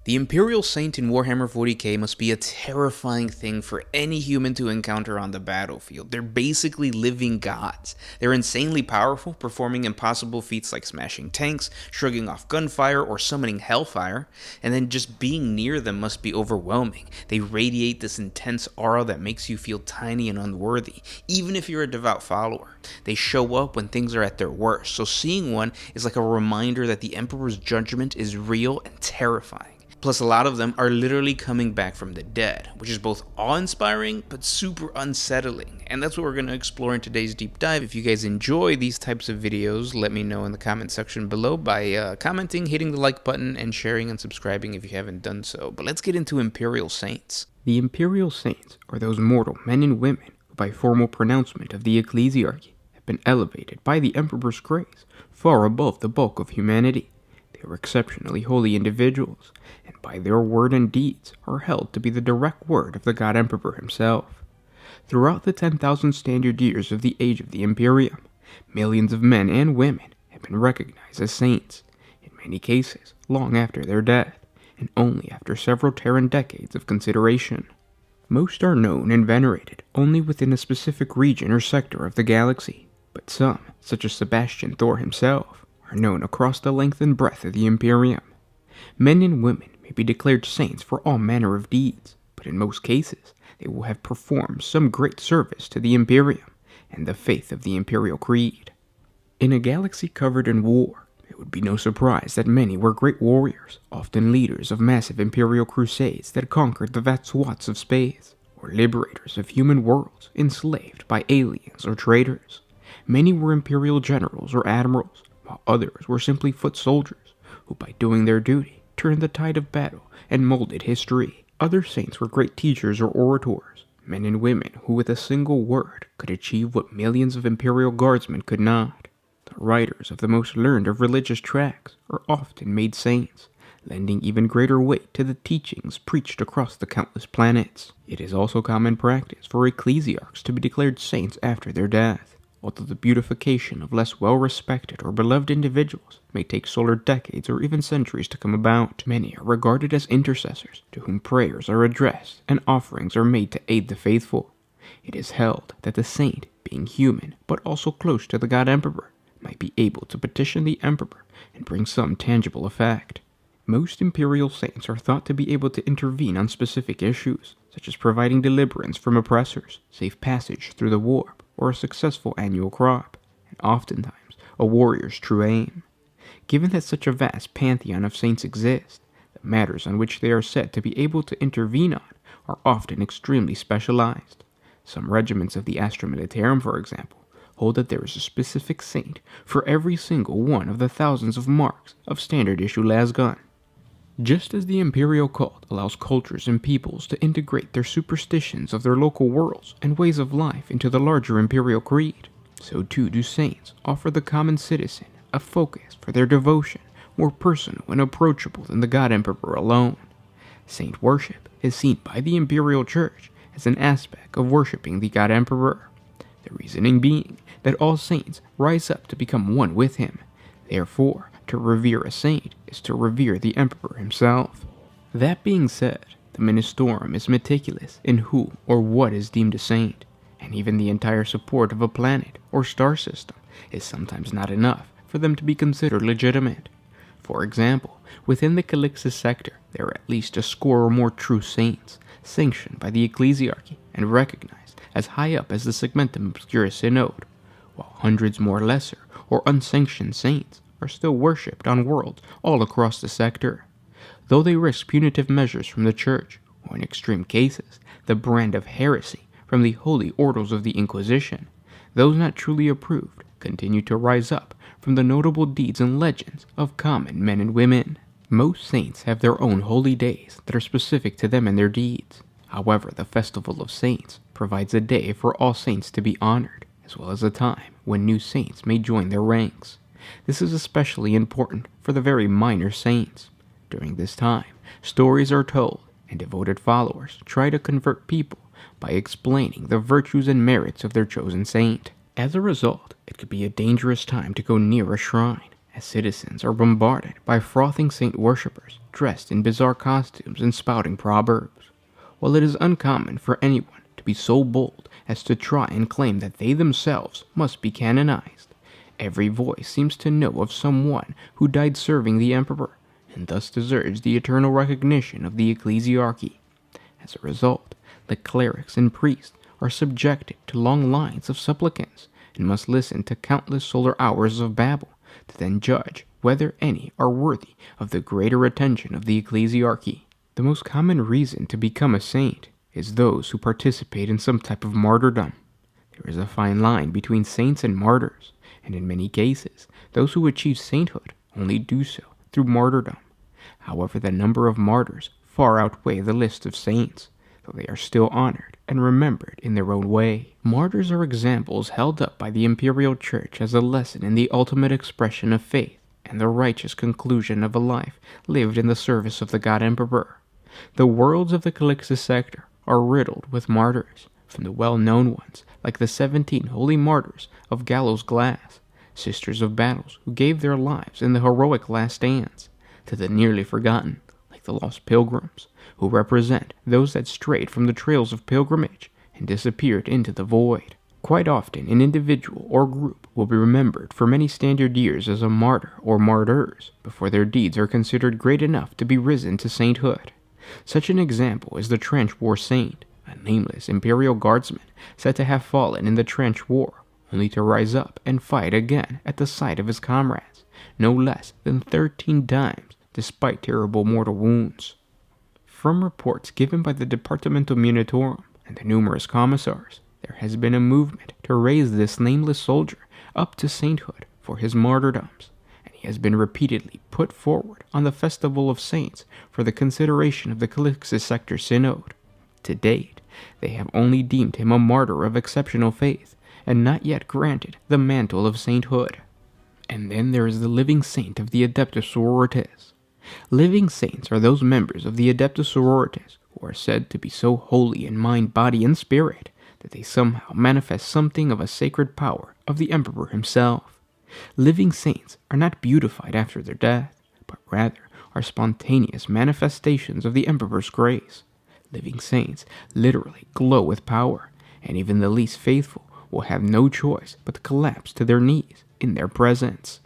The Imperial Saint in Warhammer 40K must be a terrifying thing for any human to encounter on the battlefield. They're basically living gods. They're insanely powerful, performing impossible feats like smashing tanks, shrugging off gunfire, or summoning hellfire, and then just being near them must be overwhelming. They radiate this intense aura that makes you feel tiny and unworthy, even if you're a devout follower. They show up when things are at their worst, so seeing one is like a reminder that the Emperor's judgment is real and terrifying. Plus, a lot of them are literally coming back from the dead, which is both awe-inspiring but super unsettling. And that's what we're going to explore in today's deep dive. If you guys enjoy these types of videos, let me know in the comment section below by commenting, hitting the like button, and sharing and subscribing if you haven't done so. But let's get into Imperial Saints. The Imperial Saints are those mortal men and women who, by formal pronouncement of the ecclesiarchy, have been elevated by the Emperor's grace far above the bulk of humanity. They are exceptionally holy individuals, and by their word and deeds are held to be the direct word of the God Emperor himself. Throughout the 10,000 standard years of the age of the Imperium, millions of men and women have been recognized as saints, in many cases long after their death, and only after several Terran decades of consideration. Most are known and venerated only within a specific region or sector of the galaxy, but some, such as Sebastian Thor himself, are known across the length and breadth of the Imperium. Men and women may be declared saints for all manner of deeds, but in most cases they will have performed some great service to the Imperium and the faith of the Imperial Creed. In a galaxy covered in war, it would be no surprise that many were great warriors, often leaders of massive Imperial crusades that conquered the vast swaths of space, or liberators of human worlds enslaved by aliens or traitors. Many were Imperial generals or admirals, while others were simply foot soldiers, who by doing their duty turned the tide of battle and molded history. Other saints were great teachers or orators, men and women who with a single word could achieve what millions of Imperial guardsmen could not. The writers of the most learned of religious tracts are often made saints, lending even greater weight to the teachings preached across the countless planets. It is also common practice for ecclesiarchs to be declared saints after their death. Although the beatification of less well-respected or beloved individuals may take solar decades or even centuries to come about, many are regarded as intercessors to whom prayers are addressed and offerings are made to aid the faithful. It is held that the saint, being human but also close to the God Emperor, might be able to petition the Emperor and bring some tangible effect. Most Imperial Saints are thought to be able to intervene on specific issues, such as providing deliverance from oppressors, safe passage through the warp, or a successful annual crop, and oftentimes a warrior's true aim. Given that such a vast pantheon of saints exists, the matters on which they are said to be able to intervene on are often extremely specialized. Some regiments of the Astra Militarum, for example, hold that there is a specific saint for every single one of the thousands of marks of standard issue lasgun. Just as the Imperial cult allows cultures and peoples to integrate their superstitions of their local worlds and ways of life into the larger Imperial creed, so too do saints offer the common citizen a focus for their devotion more personal and approachable than the God Emperor alone. Saint worship is seen by the Imperial Church as an aspect of worshipping the God Emperor, the reasoning being that all saints rise up to become one with him. Therefore, to revere a saint is to revere the Emperor himself. That being said, the Ministorum is meticulous in who or what is deemed a saint, and even the entire support of a planet or star system is sometimes not enough for them to be considered legitimate. For example, within the Calixis sector, there are at least a score or more true saints, sanctioned by the ecclesiarchy and recognized as high up as the Segmentum Obscura Synod, while hundreds more lesser or unsanctioned saints are still worshipped on worlds all across the sector. Though they risk punitive measures from the Church, or in extreme cases, the brand of heresy from the holy orders of the Inquisition, those not truly approved continue to rise up from the notable deeds and legends of common men and women. Most saints have their own holy days that are specific to them and their deeds. However, the Festival of Saints provides a day for all saints to be honored, as well as a time when new saints may join their ranks. This is especially important for the very minor saints. During this time, stories are told, and devoted followers try to convert people by explaining the virtues and merits of their chosen saint. As a result, it could be a dangerous time to go near a shrine, as citizens are bombarded by frothing saint worshippers dressed in bizarre costumes and spouting proverbs. While it is uncommon for anyone to be so bold as to try and claim that they themselves must be canonized, every voice seems to know of someone who died serving the emperor, and thus deserves the eternal recognition of the ecclesiarchy. As a result, the clerics and priests are subjected to long lines of supplicants and must listen to countless solar hours of babble to then judge whether any are worthy of the greater attention of the ecclesiarchy. The most common reason to become a saint is those who participate in some type of martyrdom. There is a fine line between saints and martyrs, and in many cases, those who achieve sainthood only do so through martyrdom. However, the number of martyrs far outweigh the list of saints, though they are still honored and remembered in their own way. Martyrs are examples held up by the Imperial Church as a lesson in the ultimate expression of faith and the righteous conclusion of a life lived in the service of the God Emperor. The worlds of the Calixtus sector are riddled with martyrs, from the well-known ones like the 17 holy martyrs of Gallows Glass, sisters of battles who gave their lives in the heroic last stands, to the nearly forgotten, like the lost pilgrims, who represent those that strayed from the trails of pilgrimage and disappeared into the void. Quite often, an individual or group will be remembered for many standard years as a martyr or martyrs before their deeds are considered great enough to be risen to sainthood. Such an example is the Trench War Saint, a nameless Imperial Guardsman said to have fallen in the Trench War, only to rise up and fight again at the side of his comrades, no less than 13 times, despite terrible mortal wounds. From reports given by the Departamentum Munitorum and the numerous commissars, there has been a movement to raise this nameless soldier up to sainthood for his martyrdoms, and he has been repeatedly put forward on the Festival of Saints for the consideration of the Calixtus Sector Synod. To date, they have only deemed him a martyr of exceptional faith, and not yet granted the mantle of sainthood. And then there is the living saint of the Adeptus Sororitas. Living saints are those members of the Adeptus Sororitas who are said to be so holy in mind, body, and spirit that they somehow manifest something of a sacred power of the Emperor himself. Living saints are not beautified after their death, but rather are spontaneous manifestations of the Emperor's grace. Living saints literally glow with power, and even the least faithful will have no choice but to collapse to their knees in their presence.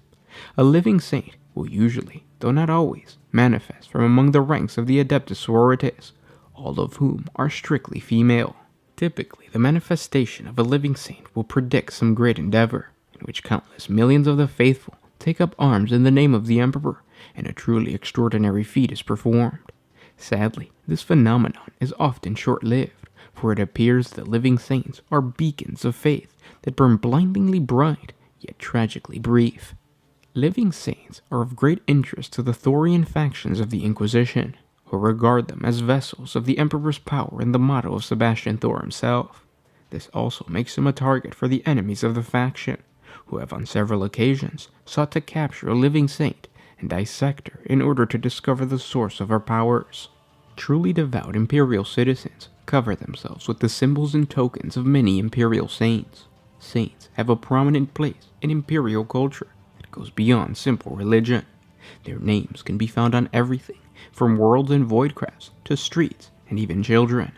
A living saint will usually, though not always, manifest from among the ranks of the Adeptus Sororitas, all of whom are strictly female. Typically, the manifestation of a living saint will predict some great endeavor, in which countless millions of the faithful take up arms in the name of the Emperor, and a truly extraordinary feat is performed. Sadly, this phenomenon is often short-lived, for it appears that living saints are beacons of faith that burn blindingly bright, yet tragically brief. Living saints are of great interest to the Thorian factions of the Inquisition, who regard them as vessels of the Emperor's power and the motto of Sebastian Thor himself. This also makes them a target for the enemies of the faction, who have on several occasions sought to capture a living saint and dissect her in order to discover the source of her powers. Truly devout Imperial citizens cover themselves with the symbols and tokens of many Imperial saints. Saints have a prominent place in Imperial culture that goes beyond simple religion. Their names can be found on everything, from worlds and voidcrafts to streets and even children.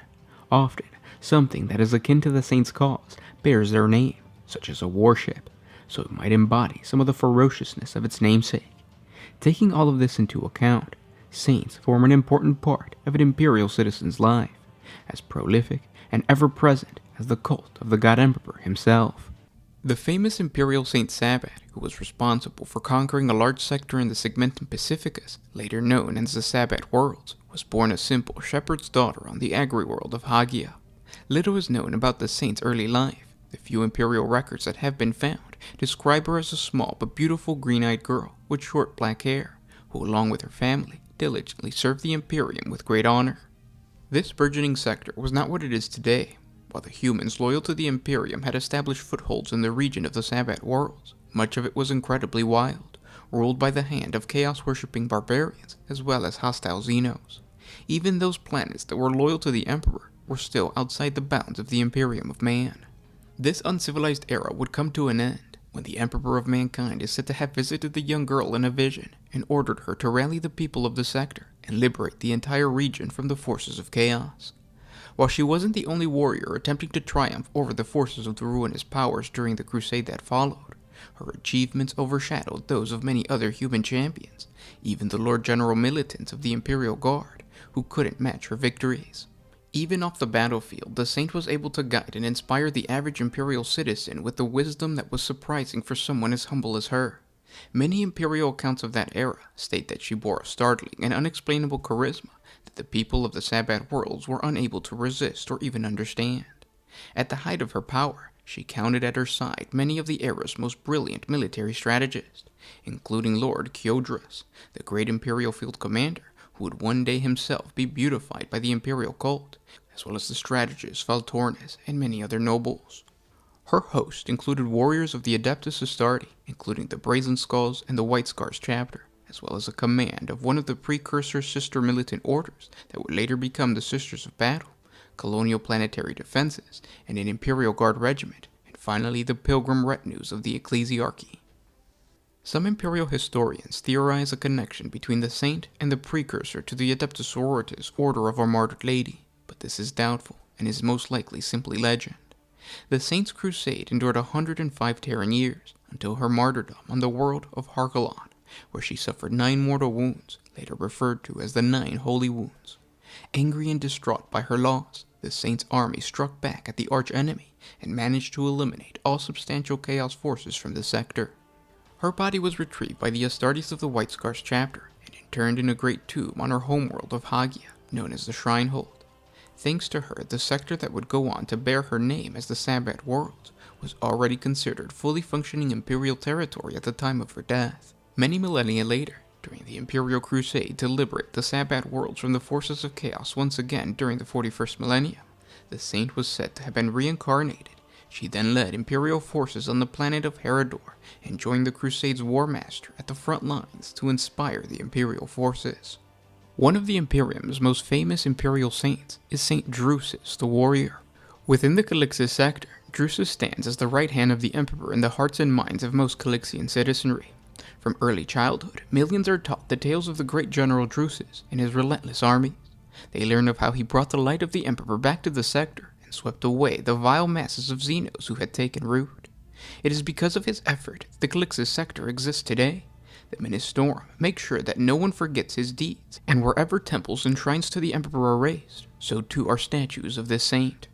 Often, something that is akin to the saint's cause bears their name, such as a warship, so it might embody some of the ferociousness of its namesake. Taking all of this into account, saints form an important part of an Imperial citizen's life, as prolific and ever-present as the cult of the God Emperor himself. The famous Imperial Saint Sabbat, who was responsible for conquering a large sector in the Segmentum Pacificus, later known as the Sabbat Worlds, was born a simple shepherd's daughter on the agri-world of Hagia. Little is known about the saint's early life. The few Imperial records that have been found describe her as a small but beautiful green-eyed girl with short black hair, who along with her family diligently served the Imperium with great honor. This burgeoning sector was not what it is today. While the humans loyal to the Imperium had established footholds in the region of the Sabbat Worlds, much of it was incredibly wild, ruled by the hand of chaos-worshipping barbarians as well as hostile Xenos. Even those planets that were loyal to the Emperor were still outside the bounds of the Imperium of Man. This uncivilized era would come to an end, when the Emperor of Mankind is said to have visited the young girl in a vision and ordered her to rally the people of the sector and liberate the entire region from the forces of chaos. While she wasn't the only warrior attempting to triumph over the forces of the ruinous powers during the crusade that followed, her achievements overshadowed those of many other human champions, even the Lord General militants of the Imperial Guard, who couldn't match her victories. Even off the battlefield, the Saint was able to guide and inspire the average Imperial citizen with a wisdom that was surprising for someone as humble as her. Many Imperial accounts of that era state that she bore a startling and unexplainable charisma that the people of the Sabbat worlds were unable to resist or even understand. At the height of her power, she counted at her side many of the era's most brilliant military strategists, including Lord Drusus, the great Imperial field commander who would one day himself be beatified by the Imperial cult, as well as the strategist Valtornis and many other nobles. Her host included warriors of the Adeptus Astartes, including the Brazen Skulls and the White Scars chapter, as well as a command of one of the precursor sister militant orders that would later become the Sisters of Battle, Colonial Planetary Defenses, and an Imperial Guard regiment, and finally the pilgrim retinues of the Ecclesiarchy. Some Imperial historians theorize a connection between the saint and the precursor to the Adeptus Sororitas Order of Our Martyred Lady, but this is doubtful and is most likely simply legend. The saint's crusade endured 105 tearing years until her martyrdom on the world of Hargalon, where she suffered 9 mortal wounds, later referred to as the 9 Holy Wounds. Angry and distraught by her loss, the saint's army struck back at the arch-enemy and managed to eliminate all substantial chaos forces from the sector. Her body was retrieved by the Astartes of the White Scars chapter and interned in a great tomb on her homeworld of Hagia, known as the Shrine Hold. Thanks to her, the sector that would go on to bear her name as the Sabbat Worlds was already considered fully functioning Imperial territory at the time of her death. Many millennia later, during the Imperial Crusade to liberate the Sabbat Worlds from the forces of chaos once again during the 41st millennium, the saint was said to have been reincarnated. She then led Imperial forces on the planet of Herodor and joined the Crusade's War Master at the front lines to inspire the Imperial forces. One of the Imperium's most famous Imperial Saints is Saint Drusus the Warrior. Within the Calixis sector, Drusus stands as the right hand of the Emperor in the hearts and minds of most Calixian citizenry. From early childhood, millions are taught the tales of the great General Drusus and his relentless armies. They learn of how he brought the light of the Emperor back to the sector and swept away the vile masses of Xenos who had taken root. It is because of his effort that the Calixis sector exists today. The Ministorum makes sure that no one forgets his deeds, and wherever temples and shrines to the Emperor are raised, so too are statues of this saint.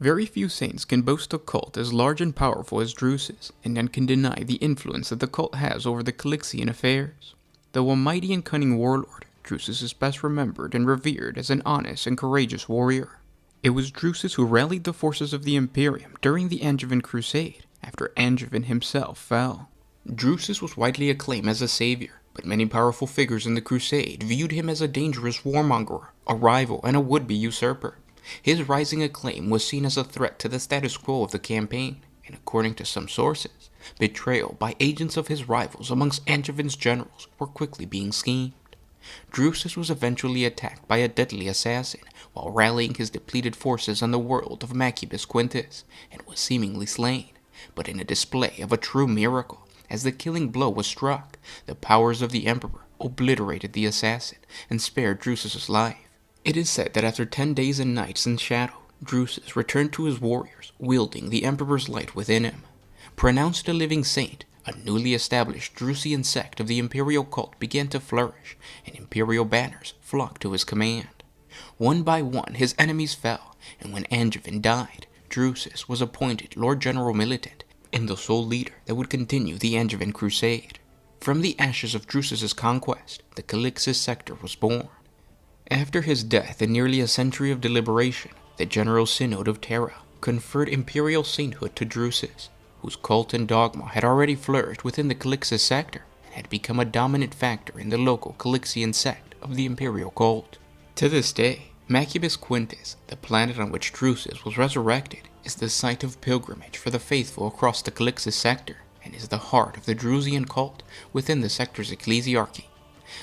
Very few saints can boast a cult as large and powerful as Drusus, and none can deny the influence that the cult has over the Calixian affairs. Though a mighty and cunning warlord, Drusus is best remembered and revered as an honest and courageous warrior. It was Drusus who rallied the forces of the Imperium during the Angevin Crusade, after Angevin himself fell. Drusus was widely acclaimed as a savior, but many powerful figures in the Crusade viewed him as a dangerous warmonger, a rival, and a would-be usurper. His rising acclaim was seen as a threat to the status quo of the campaign, and according to some sources, betrayal by agents of his rivals amongst Angevin's generals were quickly being schemed. Drusus was eventually attacked by a deadly assassin while rallying his depleted forces on the world of Macubus Quintus, and was seemingly slain, but in a display of a true miracle. As the killing blow was struck, the powers of the Emperor obliterated the assassin and spared Drusus' life. It is said that after 10 days and nights in shadow, Drusus returned to his warriors, wielding the Emperor's light within him. Pronounced a living saint, a newly established Drusian sect of the Imperial cult began to flourish, and Imperial banners flocked to his command. One by one, his enemies fell, and when Angevin died, Drusus was appointed Lord General Militant, and the sole leader that would continue the Angevin Crusade. From the ashes of Drusus' conquest, the Calixis sector was born. After his death and nearly a century of deliberation, the General Synod of Terra conferred imperial sainthood to Drusus, whose cult and dogma had already flourished within the Calixis sector and had become a dominant factor in the local Calixian sect of the imperial cult. To this day, Macubus Quintus, the planet on which Drusus was resurrected, is the site of pilgrimage for the faithful across the Calixis sector, and is the heart of the Drusian cult within the sector's ecclesiarchy.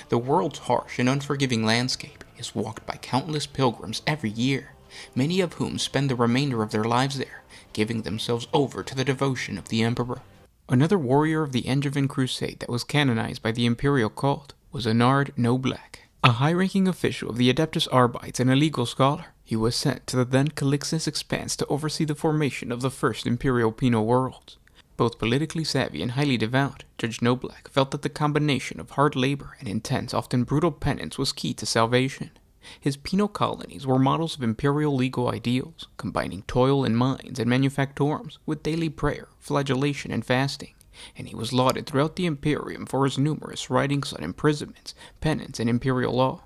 The world's harsh and unforgiving landscape is walked by countless pilgrims every year, many of whom spend the remainder of their lives there, giving themselves over to the devotion of the Emperor. Another warrior of the Angevin Crusade that was canonized by the Imperial cult was Noack, a high-ranking official of the Adeptus Arbites and a legal scholar. He was sent to the then Calixtus Expanse to oversee the formation of the first Imperial Penal Worlds. Both politically savvy and highly devout, Judge Noack felt that the combination of hard labor and intense, often brutal penance was key to salvation. His penal colonies were models of imperial legal ideals, combining toil in mines and manufactorums with daily prayer, flagellation, and fasting, and he was lauded throughout the Imperium for his numerous writings on imprisonments, penance, and imperial law.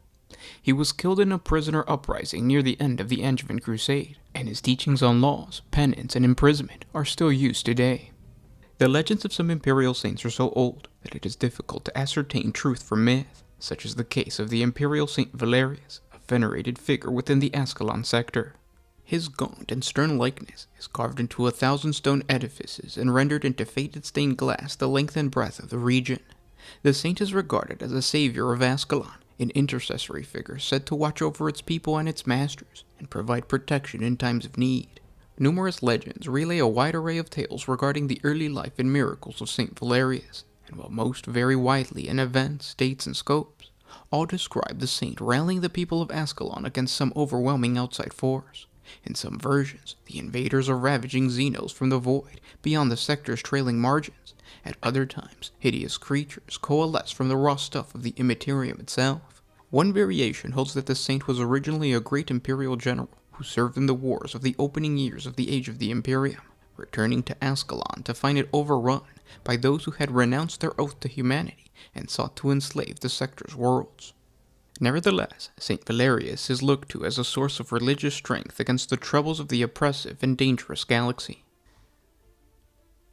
He was killed in a prisoner uprising near the end of the Angevin Crusade, and his teachings on laws, penance, and imprisonment are still used today. The legends of some Imperial Saints are so old that it is difficult to ascertain truth from myth, such as the case of the Imperial Saint Valerius, a venerated figure within the Ascalon sector. His gaunt and stern likeness is carved into 1,000 stone edifices and rendered into faded stained glass the length and breadth of the region. The saint is regarded as a savior of Ascalon, an intercessory figure said to watch over its people and its masters, and provide protection in times of need. Numerous legends relay a wide array of tales regarding the early life and miracles of Saint Valerius, and while most vary widely in events, dates, and scopes, all describe the saint rallying the people of Ascalon against some overwhelming outside force. In some versions, the invaders are ravaging Xenos from the void beyond the sector's trailing margins. At other times, hideous creatures coalesce from the raw stuff of the Immaterium itself. One variation holds that the saint was originally a great imperial general who served in the wars of the opening years of the Age of the Imperium, returning to Ascalon to find it overrun by those who had renounced their oath to humanity and sought to enslave the sector's worlds. Nevertheless, Saint Valerius is looked to as a source of religious strength against the troubles of the oppressive and dangerous galaxy.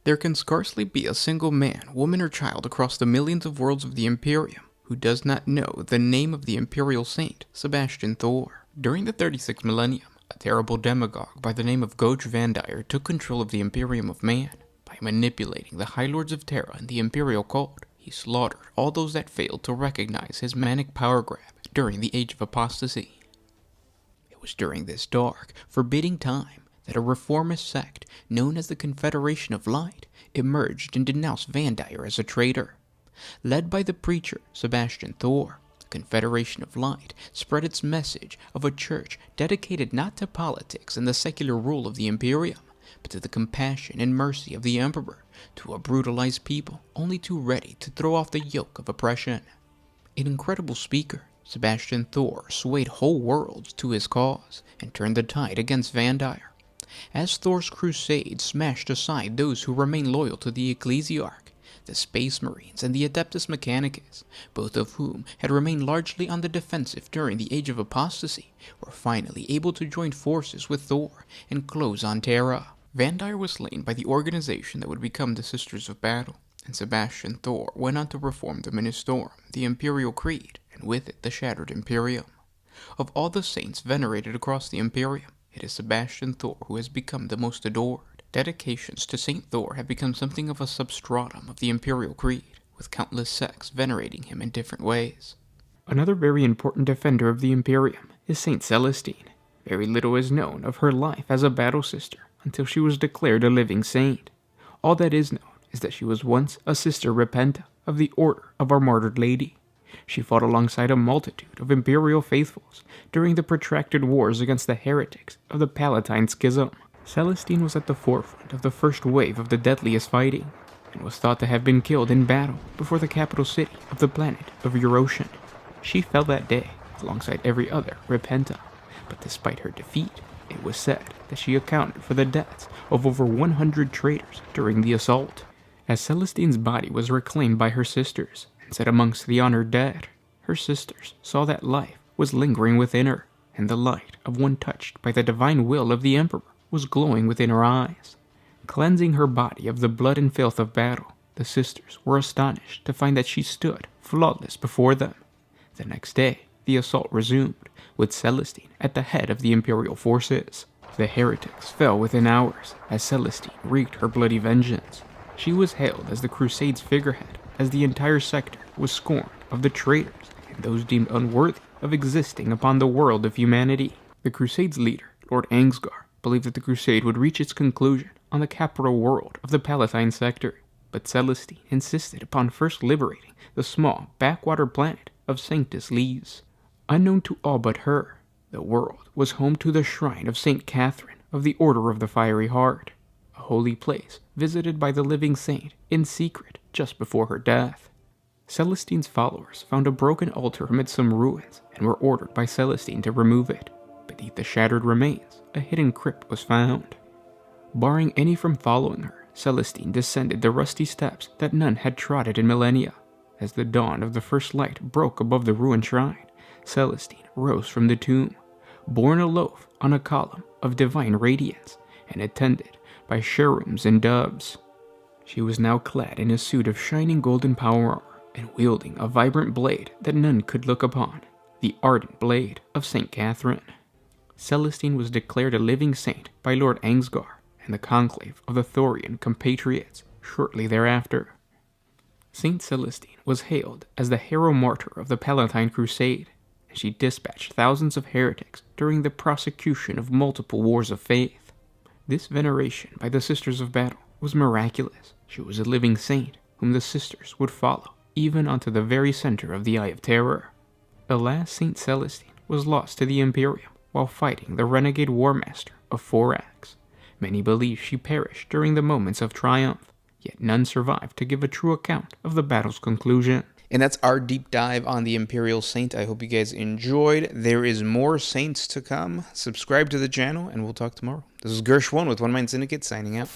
There can scarcely be a single man, woman, or child across the millions of worlds of the Imperium who does not know the name of the Imperial Saint, Sebastian Thor. During the 36th millennium, a terrible demagogue by the name of Goj Vandire took control of the Imperium of Man. By manipulating the High Lords of Terra and the Imperial cult, he slaughtered all those that failed to recognize his manic power grab during the Age of Apostasy. It was during this dark, forbidding time that a reformist sect known as the Confederation of Light emerged and denounced Vandire as a traitor. Led by the preacher Sebastian Thor, the Confederation of Light spread its message of a church dedicated not to politics and the secular rule of the Imperium, but to the compassion and mercy of the Emperor, to a brutalized people only too ready to throw off the yoke of oppression. An incredible speaker, Sebastian Thor swayed whole worlds to his cause and turned the tide against Vandire. As Thor's crusade smashed aside those who remained loyal to the Ecclesiarch, the Space Marines and the Adeptus Mechanicus, both of whom had remained largely on the defensive during the Age of Apostasy, were finally able to join forces with Thor and close on Terra. Vandire was slain by the organization that would become the Sisters of Battle, and Sebastian Thor went on to reform the Ministorum, the Imperial Creed, and with it the Shattered Imperium. Of all the saints venerated across the Imperium, it is Sebastian Thor who has become the most adored. Dedications to Saint Thor have become something of a substratum of the Imperial Creed, with countless sects venerating him in different ways. Another very important defender of the Imperium is Saint Celestine. Very little is known of her life as a battle sister until she was declared a living saint. All that is known is that she was once a Sister Repenta of the Order of Our Martyred Lady. She fought alongside a multitude of Imperial faithfuls during the protracted wars against the heretics of the Palatine Schism. Celestine was at the forefront of the first wave of the deadliest fighting, and was thought to have been killed in battle before the capital city of the planet of Eurasian. She fell that day alongside every other Repenta, but despite her defeat, it was said that she accounted for the deaths of over 100 traitors during the assault. As Celestine's body was reclaimed by her sisters and set amongst the honored dead, her sisters saw that life was lingering within her, and the light of one touched by the divine will of the Emperor was glowing within her eyes. Cleansing her body of the blood and filth of battle, the sisters were astonished to find that she stood flawless before them. The next day, the assault resumed, with Celestine at the head of the Imperial forces. The heretics fell within hours as Celestine wreaked her bloody vengeance. She was hailed as the Crusade's figurehead, as the entire sector was scorned of the traitors and those deemed unworthy of existing upon the world of humanity. The Crusade's leader, Lord Angsgar, believed that the Crusade would reach its conclusion on the capital world of the Palatine sector. but Celestine insisted upon first liberating the small backwater planet of Sanctus Lees. Unknown to all but her, the world was home to the shrine of Saint Catherine of the Order of the Fiery Heart, a holy place visited by the living saint in secret just before her death. Celestine's followers found a broken altar amid some ruins and were ordered by Celestine to remove it. Beneath the shattered remains, a hidden crypt was found. Barring any from following her, Celestine descended the rusty steps that none had trotted in millennia. As the dawn of the first light broke above the ruined shrine, Celestine rose from the tomb, borne aloft on a column of divine radiance and attended by cherubims and doves. She was now clad in a suit of shining golden power armor and wielding a vibrant blade that none could look upon, the ardent blade of Saint Catherine. Celestine was declared a living saint by Lord Angsgar and the conclave of the Thorian compatriots shortly thereafter. Saint Celestine was hailed as the hero martyr of the Palatine Crusade, and she dispatched thousands of heretics during the prosecution of multiple wars of faith. This veneration by the Sisters of Battle was miraculous. She was a living saint whom the sisters would follow even onto the very center of the Eye of Terror. Alas, Saint Celestine was lost to the Imperium while fighting the renegade war master of Thorax. Many believe she perished during the moments of triumph, yet none survived to give a true account of the battle's conclusion. And that's our deep dive on the Imperial Saint. I hope you guys enjoyed. There is more Saints to come. Subscribe to the channel, and we'll talk tomorrow. This is Gersh1 with One Mind Syndicate signing out.